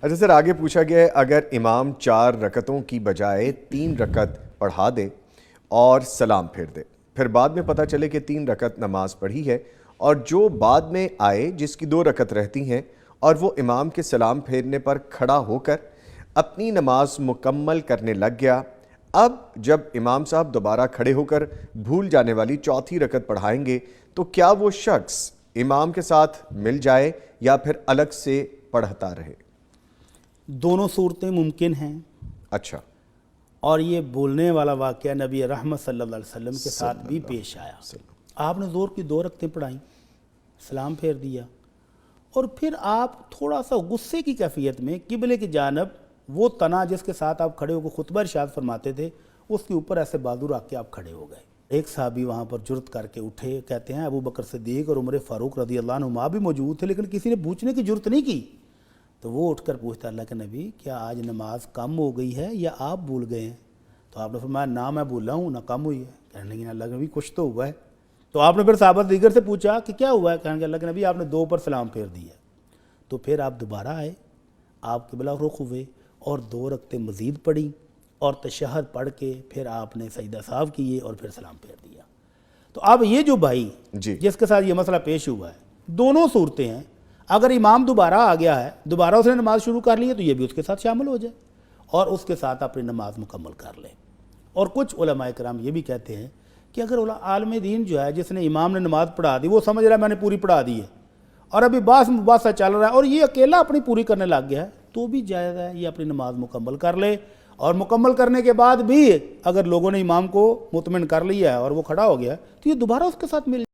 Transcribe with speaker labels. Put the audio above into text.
Speaker 1: اچھا سر، آگے پوچھا گیا ہے اگر امام 4 رکعتوں کی بجائے 3 رکعت پڑھا دے اور سلام پھیر دے، پھر بعد میں پتہ چلے کہ 3 رکعت نماز پڑھی ہے، اور جو بعد میں آئے جس کی 2 رکعت رہتی ہیں اور وہ امام کے سلام پھیرنے پر کھڑا ہو کر اپنی نماز مکمل کرنے لگ گیا، اب جب امام صاحب دوبارہ کھڑے ہو کر بھول جانے والی 4تھی رکعت پڑھائیں گے تو کیا وہ شخص امام کے ساتھ مل جائے یا پھر الگ سے پڑھتا رہے؟
Speaker 2: دونوں صورتیں ممکن ہیں،
Speaker 1: اچھا،
Speaker 2: اور یہ بولنے والا واقعہ نبی رحمت صلی اللہ علیہ وسلم کے ساتھ بھی پیش آیا۔ آپ نے زور کی 2 رکعتیں پڑھائیں، سلام پھیر دیا، اور پھر آپ تھوڑا سا غصے کی کیفیت میں قبلے کی جانب وہ تنا جس کے ساتھ آپ کھڑے ہو کے خطبہ ارشاد فرماتے تھے اس کے اوپر ایسے بازو رکھ کے آپ کھڑے ہو گئے۔ ایک صحابی وہاں پر جرت کر کے اٹھے، کہتے ہیں ابو بکر صدیق اور عمر فاروق رضی اللہ عنہما بھی موجود تھے، لیکن کسی نے پوچھنے کی جرت نہیں کی۔ تو وہ اٹھ کر پوچھتا اللہ کے نبی کیا آج نماز کم ہو گئی ہے یا آپ بھول گئے ہیں؟ تو آپ نے فرمایا نہ میں بھولا ہوں نہ کم ہوئی ہے۔ کہنے لگے اللہ کے نبی کچھ تو ہوا ہے۔ تو آپ نے پھر صحابہ دیگر سے پوچھا کہ کیا ہوا ہے؟ کہنے لگے اللہ کے نبی آپ نے 2 پر سلام پھیر دیا۔ تو پھر آپ دوبارہ آئے، آپ قبلہ رخ ہوئے اور 2 رکعتیں مزید پڑھی، اور تشہد پڑھ کے پھر آپ نے سجدہ سہو کیے اور پھر سلام پھیر دیا۔ تو اب یہ جو بھائی جس کے ساتھ یہ مسئلہ پیش ہوا ہے، دونوں صورتیں ہیں، اگر امام دوبارہ آ گیا ہے، دوبارہ اس نے نماز شروع کر لی ہے تو یہ بھی اس کے ساتھ شامل ہو جائے اور اس کے ساتھ اپنی نماز مکمل کر لے۔ اور کچھ علماء کرام یہ بھی کہتے ہیں کہ اگر عالم دین جو ہے جس نے امام نے نماز پڑھا دی وہ سمجھ رہا ہے میں نے پوری پڑھا دی ہے اور ابھی باس مباحثہ چل رہا ہے اور یہ اکیلا اپنی پوری کرنے لگ گیا ہے، تو بھی جائز ہے یہ اپنی نماز مکمل کر لے، اور مکمل کرنے کے بعد بھی اگر لوگوں نے امام کو مطمئن کر لیا ہے اور وہ کھڑا ہو گیا تو یہ دوبارہ اس کے ساتھ مل